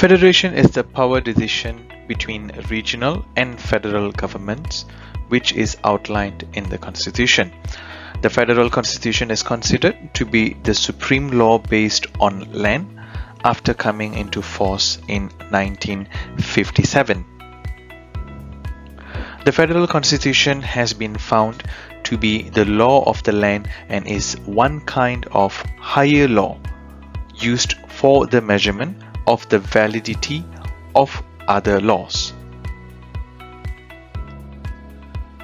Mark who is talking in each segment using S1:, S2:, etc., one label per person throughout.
S1: Federation is the power decision between regional and federal governments, which is outlined in the Constitution. The Federal Constitution is considered to be the supreme law based on land after coming into force in 1957. The Federal Constitution has been found to be the law of the land and is one kind of higher law used for the measurement of the validity of other laws.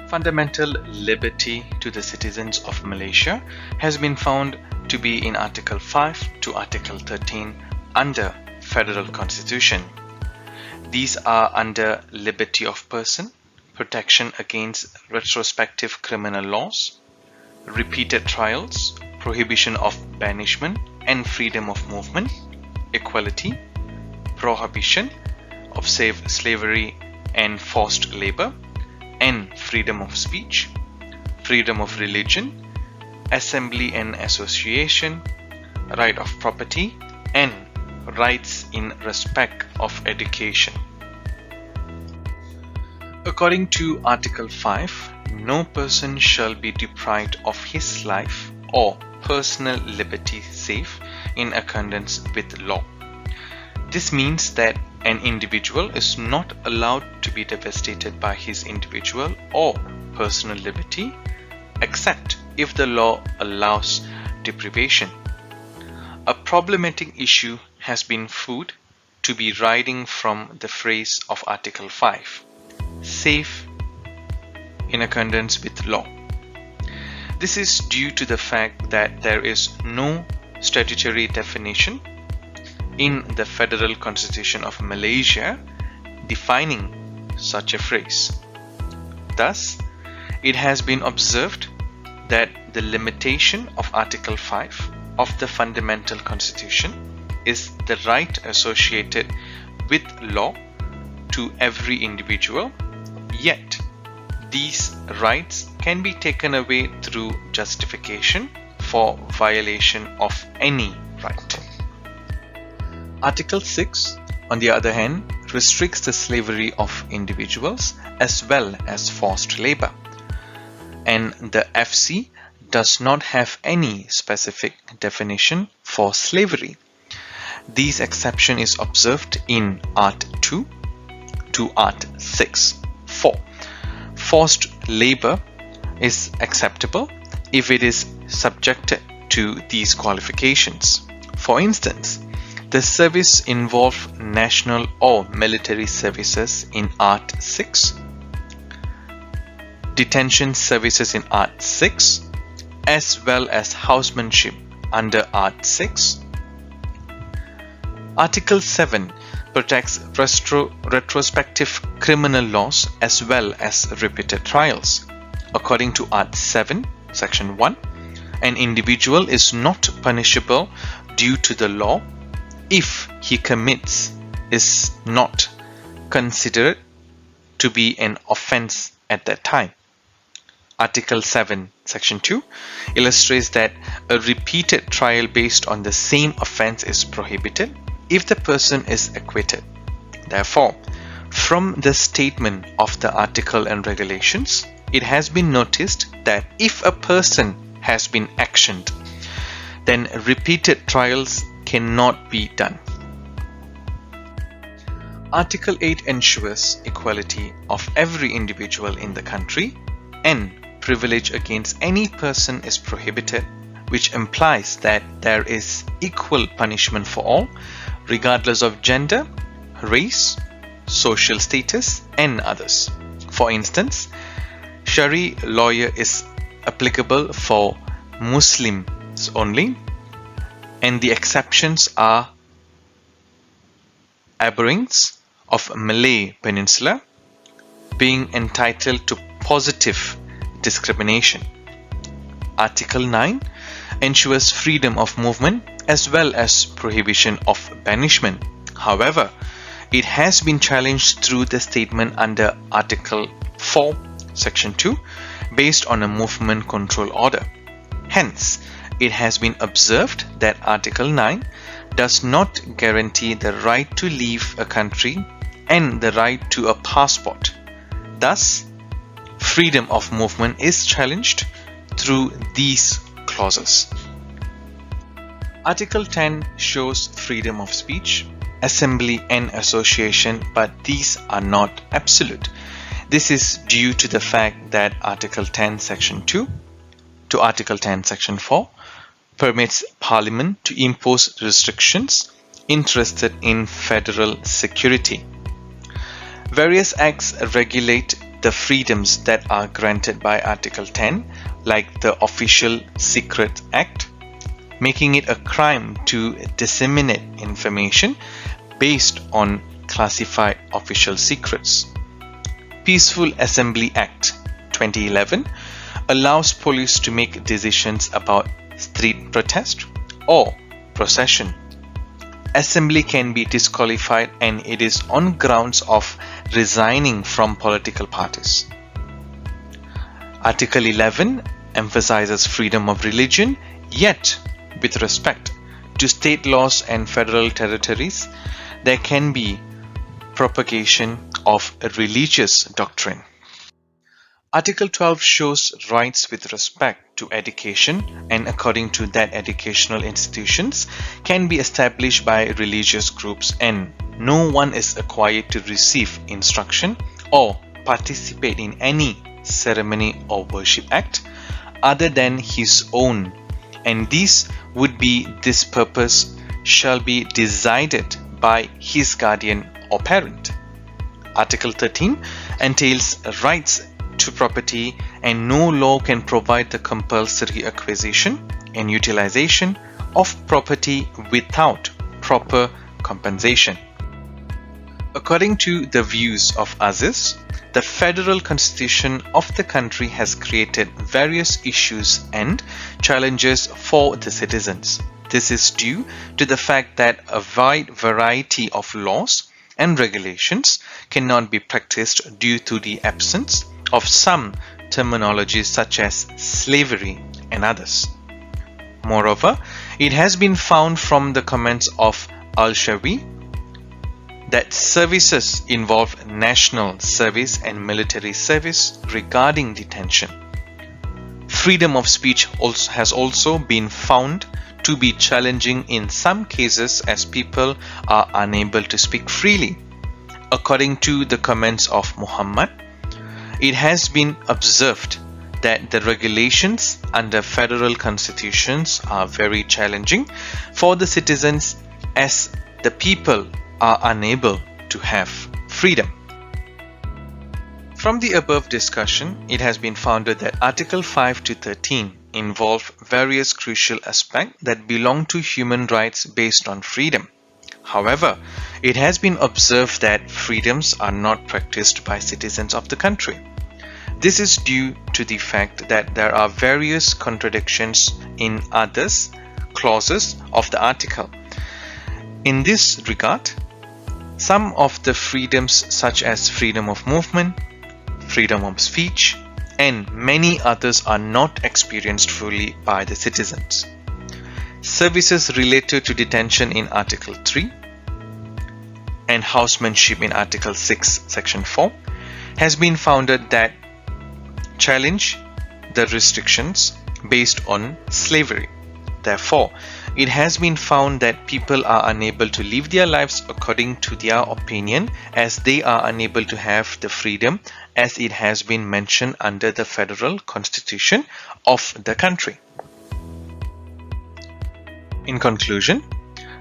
S1: Fundamental liberty to the citizens of Malaysia has been found to be in Article 5 to Article 13 under Federal Constitution. These are under liberty of person, protection against retrospective criminal laws, repeated trials, prohibition of banishment and freedom of movement, equality, prohibition of slavery and forced labor, and freedom of speech, freedom of religion, assembly and association, right of property, and rights in respect of education. According to Article 5, no person shall be deprived of his life or personal liberty save in accordance with law. This means that an individual is not allowed to be devastated by his individual or personal liberty except if the law allows deprivation. A problematic issue has been found to be riding from the phrase of Article 5, safe in accordance with law. This is due to the fact that there is no statutory definition in the Federal Constitution of Malaysia defining such a phrase. Thus, it has been observed that the limitation of Article 5 of the Fundamental Constitution is the right associated with law to every individual, yet these rights can be taken away through justification for violation of any right. Article 6, on the other hand, restricts the slavery of individuals as well as forced labor, and the FC does not have any specific definition for slavery. This exception is observed in Art 2 to Art 6. 4. Forced labor is acceptable if it is subjected to these qualifications. For instance, the service involve national or military services in Art 6, detention services in Art 6, as well as housemanship under Art 6. Article 7 protects retrospective criminal laws as well as repeated trials. According to Art 7, Section 1, an individual is not punishable due to the law if he commits is not considered to be an offense at that time. Article 7, Section 2 illustrates that a repeated trial based on the same offense is prohibited if the person is acquitted. Therefore, from the statement of the article and regulations, it has been noticed that if a person has been actioned, then repeated trials cannot be done. Article 8 ensures equality of every individual in the country, and privilege against any person is prohibited, which implies that there is equal punishment for all, regardless of gender, race, social status, and others. For instance, Shari lawyer is applicable for Muslims only, and the exceptions are aboriginals of Malay Peninsula being entitled to positive discrimination. Article 9 ensures freedom of movement as well as prohibition of banishment. However, it has been challenged through the statement under Article 4, Section 2, based on a movement control order. Hence, it has been observed that Article 9 does not guarantee the right to leave a country and the right to a passport. Thus, freedom of movement is challenged through these clauses. Article 10 shows freedom of speech, assembly and association, but these are not absolute. This is due to the fact that Article 10 Section 2 to Article 10 Section 4 permits Parliament to impose restrictions interested in federal security. Various acts regulate the freedoms that are granted by Article 10, like the Official Secret Act, making it a crime to disseminate information based on classified official secrets. Peaceful Assembly Act 2011 allows police to make decisions about street protest or procession. Assembly can be disqualified and it is on grounds of resigning from political parties. Article 11 emphasizes freedom of religion, yet with respect to state laws and federal territories, there can be propagation of a religious doctrine. Article 12 shows rights with respect to education, and according to that, educational institutions can be established by religious groups and no one is required to receive instruction or participate in any ceremony or worship act other than his own, and this purpose shall be decided by his guardian or parent. Article 13 entails rights to property, and no law can provide the compulsory acquisition and utilization of property without proper compensation. According to the views of Aziz, the federal constitution of the country has created various issues and challenges for the citizens. This is due to the fact that a wide variety of laws and regulations cannot be practiced due to the absence of some terminologies such as slavery and others. Moreover, it has been found from the comments of Al-Shawi that services involve national service and military service regarding detention. Freedom of speech has also been found to be challenging in some cases as people are unable to speak freely. According to the comments of Muhammad, it has been observed that the regulations under federal constitutions are very challenging for the citizens as the people are unable to have freedom. From the above discussion, it has been found that Article 5 to 13 involve various crucial aspects that belong to human rights based on freedom. However, it has been observed that freedoms are not practiced by citizens of the country. This is due to the fact that there are various contradictions in others clauses of the article. In this regard, some of the freedoms such as freedom of movement, freedom of speech, and many others are not experienced fully by the citizens. Services related to detention in Article 3 and housemanship in Article 6, Section 4 has been founded that challenge the restrictions based on slavery. Therefore, it has been found that people are unable to live their lives according to their opinion as they are unable to have the freedom as it has been mentioned under the federal constitution of the country. In conclusion,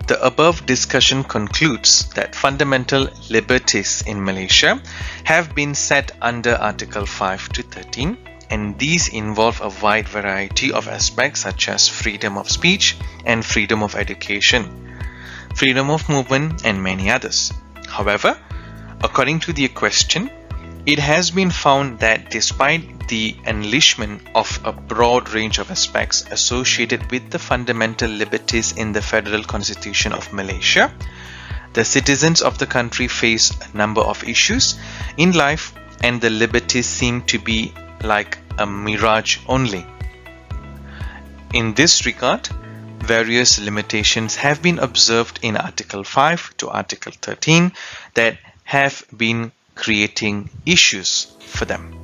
S1: the above discussion concludes that fundamental liberties in Malaysia have been set under Article 5 to 13, and these involve a wide variety of aspects such as freedom of speech and freedom of education, freedom of movement, and many others. However, according to the question, it has been found that despite the enlistment of a broad range of aspects associated with the fundamental liberties in the Federal Constitution of Malaysia, the citizens of the country face a number of issues in life and the liberties seem to be like a mirage only. In this regard, various limitations have been observed in Article 5 to Article 13 that have been creating issues for them.